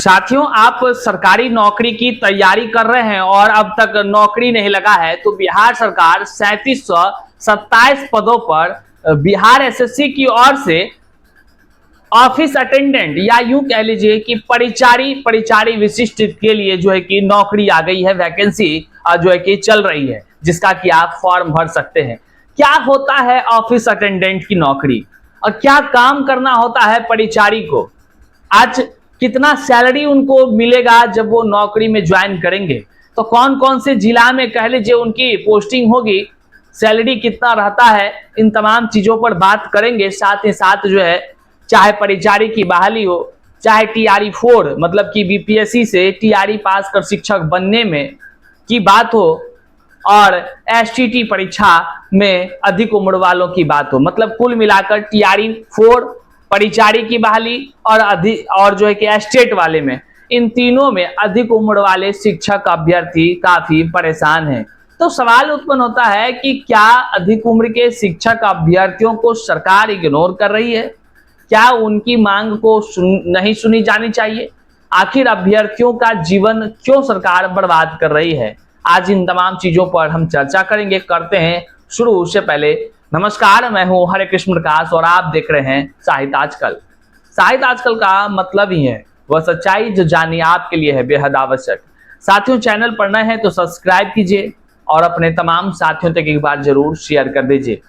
साथियों, आप सरकारी नौकरी की तैयारी कर रहे हैं और अब तक नौकरी नहीं लगा है तो बिहार सरकार 3727 पदों पर बिहार एसएससी की ओर से ऑफिस अटेंडेंट या यूं कह लीजिए कि परिचारी विशिष्ट के लिए जो है कि नौकरी आ गई है, वैकेंसी जो है कि चल रही है, जिसका कि आप फॉर्म भर सकते हैं। क्या होता है ऑफिस अटेंडेंट की नौकरी और क्या काम करना होता है परिचारी को, आज कितना सैलरी उनको मिलेगा जब वो नौकरी में ज्वाइन करेंगे, तो कौन कौन से जिला में कह लीजिए उनकी पोस्टिंग होगी, सैलरी कितना रहता है, इन तमाम चीजों पर बात करेंगे। साथ ही साथ जो है चाहे परिचारी की बहाली हो, चाहे टीआरई 4 मतलब कि बीपीएससी से टीआरई पास कर शिक्षक बनने में की बात हो और एसटीटी परीक्षा में अधिक उम्र वालों की बात हो, मतलब कुल मिलाकर टीआरई 4 परिचारी की बहाली और जो है कि स्टेट वाले में, इन तीनों में अधिक उम्र वाले शिक्षक अभ्यर्थी काफी परेशान हैं। तो सवाल उत्पन्न होता है कि क्या अधिक उम्र के शिक्षक अभ्यर्थियों को सरकार इग्नोर कर रही है? क्या उनकी मांग को नहीं सुनी जानी चाहिए? आखिर अभ्यर्थियों का जीवन क्यों सरकार बर्बाद कर रही है? आज इन तमाम चीजों पर हम चर्चा करेंगे। करते हैं शुरू। उससे पहले नमस्कार, मैं हूं हरे कृष्ण प्रकाश और आप देख रहे हैं साहित्य आजकल। साहित्य आजकल का मतलब ही है वह सच्चाई जो जानिए आपके लिए है बेहद आवश्यक। साथियों, चैनल पर नए हैं तो सब्सक्राइब कीजिए और अपने तमाम साथियों तक एक बार जरूर शेयर कर दीजिए।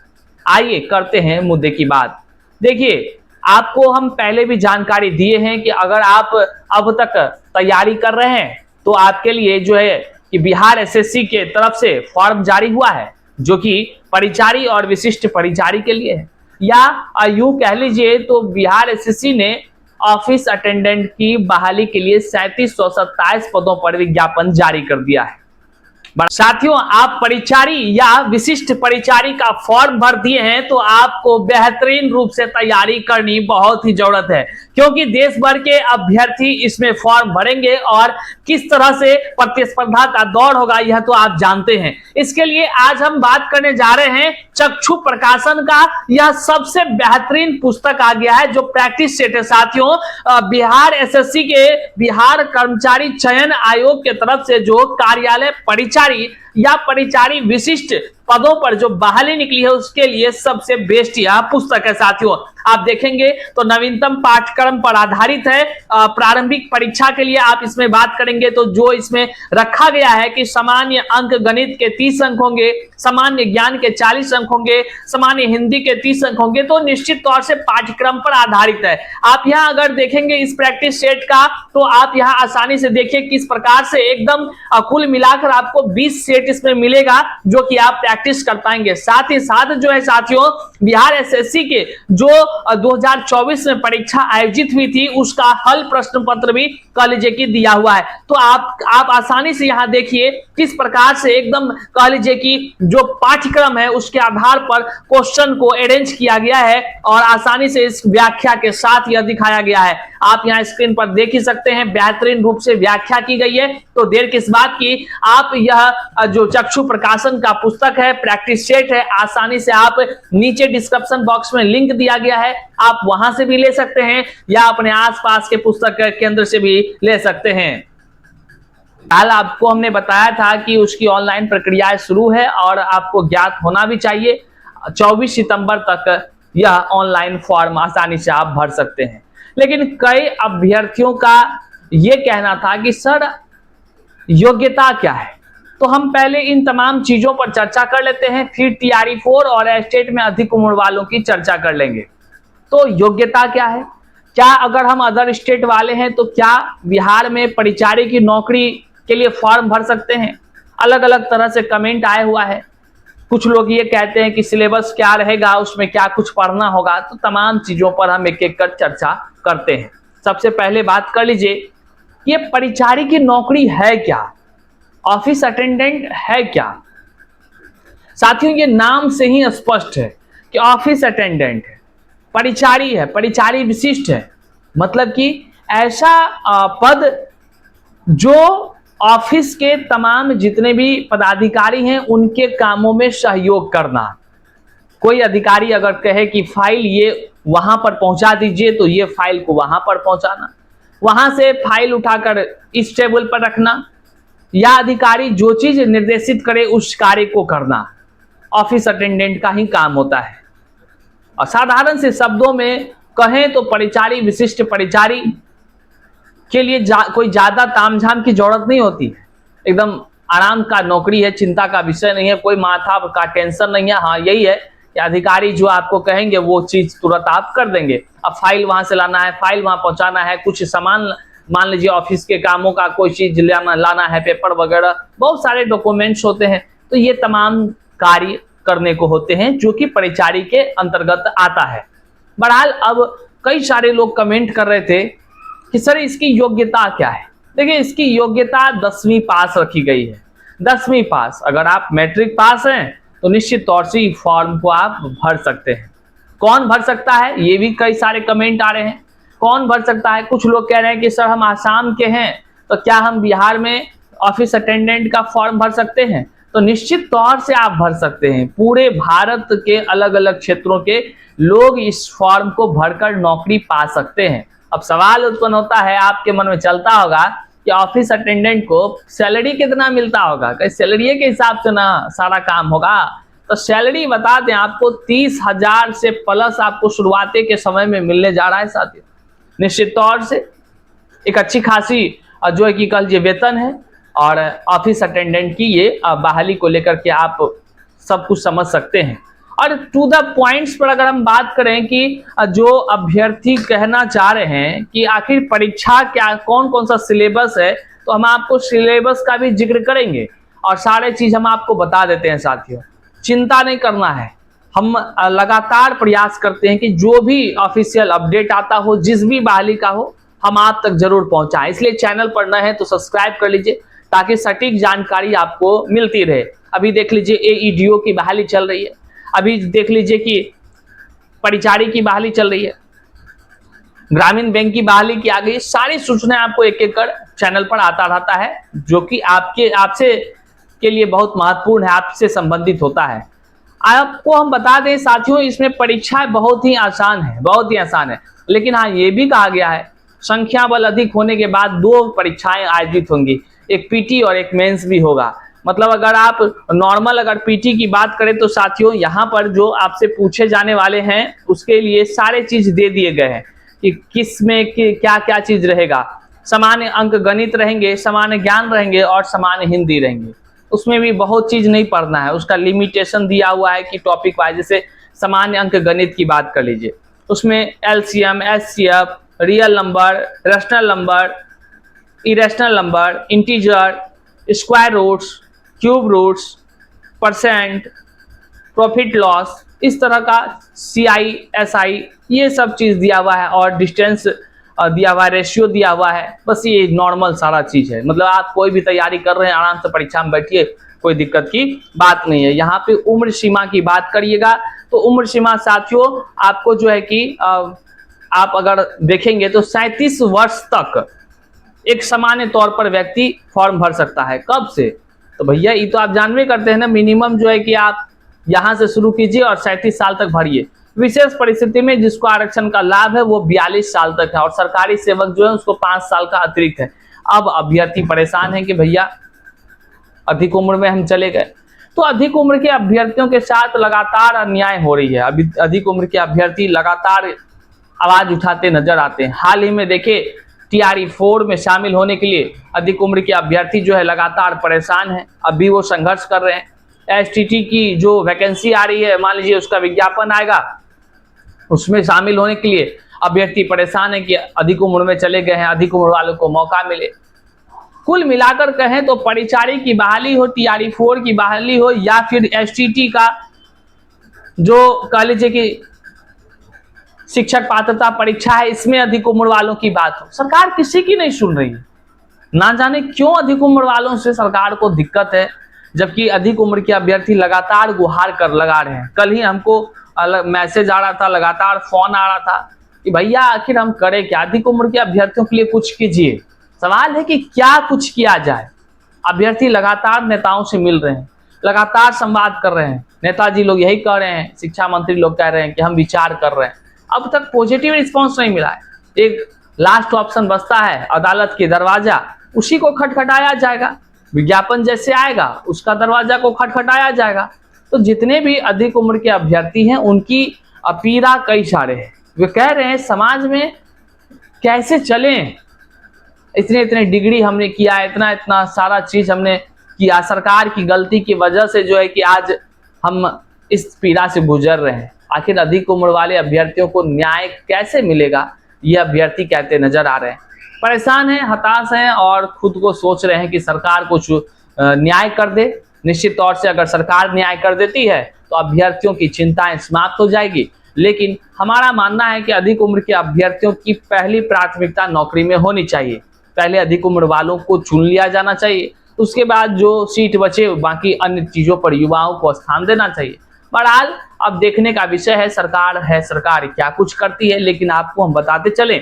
आइए करते हैं मुद्दे की बात। देखिए, आपको हम पहले भी जानकारी दिए हैं कि अगर आप अब तक तैयारी कर रहे हैं तो आपके लिए जो है कि बिहार एसएससी के तरफ से फॉर्म जारी हुआ है जो कि परिचारी और विशिष्ट परिचारी के लिए है, या यूं कह लीजिए तो बिहार एसएससी ने ऑफिस अटेंडेंट की बहाली के लिए 3727 पदों पर विज्ञापन जारी कर दिया है। साथियों, आप परिचारी या विशिष्ट परिचारी का फॉर्म भर दिए हैं तो आपको बेहतरीन रूप से तैयारी करनी बहुत ही जरूरत है, क्योंकि देश भर के अभ्यर्थी इसमें फॉर्म भरेंगे और किस तरह से प्रतिस्पर्धा का दौर होगा यह तो आप जानते हैं। इसके लिए आज हम बात करने जा रहे हैं चक्षु प्रकाशन का यह सबसे बेहतरीन पुस्तक आ गया है जो प्रैक्टिस सेट है। साथियों, बिहार एसएससी के बिहार कर्मचारी चयन आयोग के तरफ से जो कार्यालय परिचारी या परिचारी विशिष्ट पदों पर जो बहाली निकली है उसके लिए सबसे बेस्ट यह पुस्तक है। साथियों, आप देखेंगे तो नवीनतम पाठ्यक्रम पर आधारित है। प्रारंभिक परीक्षा के लिए आप इसमें बात करेंगे तो जो इसमें रखा गया है कि सामान्य अंक गणित के 30 अंक होंगे, सामान्य ज्ञान के 40 अंक होंगे, सामान्य हिंदी के 30 अंक होंगे, तो निश्चित तौर से पाठ्यक्रम पर आधारित है। आप यहां अगर देखेंगे इस प्रैक्टिस सेट का तो आप यहां आसानी से देखिए किस प्रकार से एकदम कुल मिलाकर आपको 20 सेट इसमें मिलेगा जो कि आप प्रैक्टिस कर पाएंगे। साथ ही साथ जो है साथियों, बिहार एसएससी के जो 2024 में परीक्षा आयोजित हुई थी उसका हल प्रश्न पत्र भी कह लीजिए कि दिया हुआ है। तो आप आसानी से यहां देखिए किस प्रकार से एकदम कह लीजिए कि जो पाठ्यक्रम है उसके आधार पर क्वेश्चन को अरेंज किया गया है और आसानी से इस व्याख्या के साथ यह दिखाया गया है। आप यहां स्क्रीन पर देख ही सकते हैं, बेहतरीन रूप से व्याख्या की गई है। तो देर किस बात की, आप यह जो चक्षु प्रकाशन का पुस्तक है, प्रैक्टिस सेट है, आसानी से आप नीचे डिस्क्रिप्शन बॉक्स में लिंक दिया गया है, आप वहां से भी ले सकते हैं या अपने आसपास के पुस्तक केंद्र से भी ले सकते हैं। कल आपको हमने बताया था कि उसकी ऑनलाइन प्रक्रिया शुरू है और आपको ज्ञात होना भी चाहिए 24 सितंबर तक यह ऑनलाइन फॉर्म आसानी से आप भर सकते हैं। लेकिन कई अभ्यर्थियों का यह कहना था कि सर योग्यता क्या है, तो हम पहले इन तमाम चीजों पर चर्चा कर लेते हैं, फिर टीआरई 4 और स्टेट में अधिक उम्र वालों की चर्चा कर लेंगे। तो योग्यता क्या है, क्या अगर हम अदर स्टेट वाले हैं तो क्या बिहार में परिचारी की नौकरी के लिए फॉर्म भर सकते हैं? अलग अलग तरह से कमेंट आया हुआ है। कुछ लोग ये कहते हैं कि सिलेबस क्या रहेगा, उसमें क्या कुछ पढ़ना होगा, तो तमाम चीजों पर हम एक एक कर चर्चा करते हैं। सबसे पहले बात कर लीजिए, ये परिचारी की नौकरी है क्या, ऑफिस अटेंडेंट है क्या? साथियों, ये नाम से ही स्पष्ट है कि ऑफिस अटेंडेंट है, परिचारी है, परिचारी विशिष्ट है, मतलब कि ऐसा पद जो ऑफिस के तमाम जितने भी पदाधिकारी हैं उनके कामों में सहयोग करना। कोई अधिकारी अगर कहे कि फाइल ये वहां पर पहुंचा दीजिए तो ये फाइल को वहां पर पहुंचाना, वहां से फाइल उठाकर इस टेबल पर रखना, या अधिकारी जो चीज निर्देशित करे उस कार्य को करना ऑफिस अटेंडेंट का ही काम होता है। और साधारण से शब्दों में कहें तो परिचारी, विशिष्ट परिचारी के लिए कोई ज्यादा तामझाम की जरूरत नहीं होती है। एकदम आराम का नौकरी है, चिंता का विषय नहीं है, कोई माथा का टेंशन नहीं है। हाँ यही है कि अधिकारी जो आपको कहेंगे वो चीज तुरंत आप कर देंगे। अब फाइल वहां से लाना है, फाइल वहां पहुंचाना है, कुछ सामान मान लीजिए ऑफिस के कामों का कोई चीज लाना है, पेपर वगैरह, बहुत सारे डॉक्यूमेंट्स होते हैं, तो ये तमाम कार्य करने को होते हैं जो कि परिचारी के अंतर्गत आता है। बहरहाल अब कई सारे लोग कमेंट कर रहे थे कि सर इसकी योग्यता क्या है। देखिए इसकी योग्यता 10वीं पास रखी गई है। 10वीं पास, अगर आप मैट्रिक पास हैं तो निश्चित तौर से फॉर्म को आप भर सकते हैं। कौन भर सकता है, ये भी कई सारे कमेंट आ रहे हैं, कौन भर सकता है। कुछ लोग कह रहे हैं कि सर हम आसाम के हैं तो क्या हम बिहार में ऑफिस अटेंडेंट का फॉर्म भर सकते हैं, तो निश्चित तौर से आप भर सकते हैं। पूरे भारत के अलग अलग क्षेत्रों के लोग इस फॉर्म को भरकर नौकरी पा सकते हैं। अब सवाल उत्पन्न होता है, आपके मन में चलता होगा कि ऑफिस अटेंडेंट को सैलरी कितना मिलता होगा, कहीं सैलरी के हिसाब से ना सारा काम होगा। तो सैलरी बता दें आपको 30,000 से प्लस आपको शुरुआती के समय में मिलने जा रहा है साथियों। निश्चित तौर से एक अच्छी खासी जो है कि कल ये वेतन है, और ऑफिस अटेंडेंट की ये बहाली को लेकर के आप सब कुछ समझ सकते हैं। और टू द पॉइंट्स पर अगर हम बात करें कि जो अभ्यर्थी कहना चाह रहे हैं कि आखिर परीक्षा क्या, कौन कौन सा सिलेबस है, तो हम आपको सिलेबस का भी जिक्र करेंगे और सारे चीज हम आपको बता देते हैं साथियों। चिंता नहीं करना है, हम लगातार प्रयास करते हैं कि जो भी ऑफिशियल अपडेट आता हो, जिस भी बहाली का हो, हम आप तक जरूर पहुंचाएं। इसलिए चैनल पर नए हैं तो सब्सक्राइब कर लीजिए ताकि सटीक जानकारी आपको मिलती रहे। अभी देख लीजिए AEDO की बहाली चल रही है, अभी देख लीजिए कि परिचारी की बहाली चल रही है, ग्रामीण बैंक की बहाली की आ गई। सारी सूचनाएं आपको एक एक कर चैनल पर आता रहता है, जो कि आपसे के लिए बहुत महत्वपूर्ण है, आपसे संबंधित होता है। आपको हम बता दें साथियों, इसमें परीक्षा बहुत ही आसान है, बहुत ही आसान है। लेकिन हाँ ये भी कहा गया है संख्या बल अधिक होने के बाद 2 परीक्षाएं आयोजित होंगी, एक PT और एक मेंस भी होगा। मतलब अगर आप नॉर्मल अगर PT की बात करें तो साथियों यहाँ पर जो आपसे पूछे जाने वाले हैं उसके लिए सारे चीज दे दिए गए हैं कि किस में क्या क्या चीज रहेगा। सामान्य अंक गणित रहेंगे, सामान्य ज्ञान रहेंगे और सामान्य हिंदी रहेंगे। उसमें भी बहुत चीज नहीं पढ़ना है, उसका लिमिटेशन दिया हुआ है कि टॉपिक वाइज। जैसे सामान्य अंक गणित की बात कर लीजिए, उसमें LCM, SCF, real number, rational number, irrational number, integer, square roots, cube roots, percent, profit loss, इस तरह का CI, SI, ये सब चीज दिया हुआ है, और डिस्टेंस दिया हुआ है, रेशियो दिया हुआ है। बस ये नॉर्मल सारा चीज है। मतलब आप कोई भी तैयारी कर रहे हैं आराम से परीक्षा में बैठिए, कोई दिक्कत की बात नहीं है। यहाँ पे उम्र सीमा की बात करिएगा तो उम्र सीमा साथियों आपको जो है कि आप अगर देखेंगे तो 37 वर्ष तक एक सामान्य तौर पर व्यक्ति फॉर्म भर सकता है। कब से, तो भैया ये तो आप जानवे करते हैं ना, मिनिमम जो है कि आप यहाँ से शुरू कीजिए और 37 साल तक भरिए। विशेष परिस्थिति में जिसको आरक्षण का लाभ है वो 42 साल तक है, और सरकारी सेवक जो है उसको 5 साल का अतिरिक्त है। अब अभ्यर्थी परेशान है कि भैया अधिक उम्र में हम चले गए, तो अधिक उम्र के अभ्यर्थियों के साथ लगातार अन्याय हो रही है। अभी अधिक उम्र के अभ्यर्थी लगातार आवाज उठाते नजर आते हैं। हाल ही में देखिए TRE 4 में शामिल होने के लिए अधिक उम्र के अभ्यर्थी जो है लगातार परेशान है, अभी वो संघर्ष कर रहे हैं। STT की जो वैकेंसी आ रही है, मान लीजिए उसका विज्ञापन आएगा, उसमें शामिल होने के लिए अभ्यर्थी परेशान है कि अधिक उम्र में चले गए हैं, अधिक उम्र वालों को मौका मिले। कुल मिलाकर कहें तो परिचारी की बहाली हो, TRE 4 की बहाली हो, या फिर STT का जो कह लीजिए कि शिक्षक पात्रता परीक्षा है, इसमें अधिक उम्र वालों की बात हो, सरकार किसी की नहीं सुन रही है। ना जाने क्यों अधिक उम्र वालों से सरकार को दिक्कत है, जबकि अधिक उम्र के अभ्यर्थी लगातार गुहार कर लगा रहे हैं। कल ही हमको मैसेज आ रहा था, लगातार फोन आ रहा था कि भैया आखिर हम करें क्या, अधिक उम्र के अभ्यर्थियों के लिए कुछ कीजिए। सवाल है कि क्या कुछ किया जाए। अभ्यर्थी लगातार नेताओं से मिल रहे हैं, लगातार संवाद कर रहे हैं, नेताजी लोग यही कह रहे हैं, शिक्षा मंत्री लोग कह रहे हैं कि हम विचार कर रहे हैं। अब तक पॉजिटिव रिस्पांस नहीं मिला है। एक लास्ट ऑप्शन बचता है अदालत के दरवाजा, उसी को खटखटाया जाएगा। विज्ञापन जैसे आएगा उसका दरवाजा को खटखटाया जाएगा। तो जितने भी अधिक उम्र के अभ्यर्थी हैं उनकी अपीरा कई सारे हैं। वे कह रहे हैं समाज में कैसे चलें, इतने इतने डिग्री हमने किया, इतना इतना सारा चीज हमने किया, सरकार की गलती की वजह से जो है कि आज हम इस पीड़ा से गुजर रहे हैं। आखिर अधिक उम्र वाले अभ्यर्थियों को न्याय कैसे मिलेगा, ये अभ्यर्थी कहते नजर आ रहे हैं। परेशान हैं, हताश हैं और खुद को सोच रहे हैं कि सरकार कुछ न्याय कर दे। निश्चित तौर से अगर सरकार न्याय कर देती है तो अभ्यर्थियों की चिंताएं समाप्त हो जाएगी। लेकिन हमारा मानना है कि अधिक उम्र के अभ्यर्थियों की पहली प्राथमिकता नौकरी में होनी चाहिए। पहले अधिक उम्र वालों को चुन लिया जाना चाहिए, उसके बाद जो सीट बचे बाकी अन्य चीजों पर युवाओं को स्थान देना चाहिए। बहरहाल अब देखने का विषय है, सरकार क्या कुछ करती है। लेकिन आपको हम बताते चलें,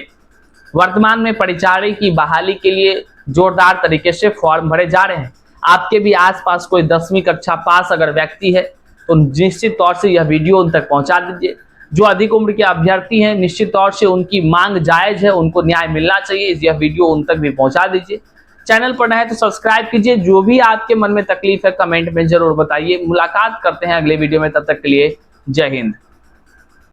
वर्तमान में परिचारी की बहाली के लिए जोरदार तरीके से फॉर्म भरे जा रहे हैं। आपके भी आसपास कोई 10वीं कक्षा पास अगर व्यक्ति है तो निश्चित तौर से यह वीडियो उन तक पहुंचा दीजिए। जो अधिक उम्र के अभ्यर्थी हैं निश्चित तौर से उनकी मांग जायज है, उनको न्याय मिलना चाहिए, यह वीडियो उन तक भी पहुंचा दीजिए। चैनल पर नए हैं तो सब्सक्राइब कीजिए। जो भी आपके मन में तकलीफ है कमेंट में जरूर बताइए। मुलाकात करते हैं अगले वीडियो में, तब तक के लिए जय हिंद।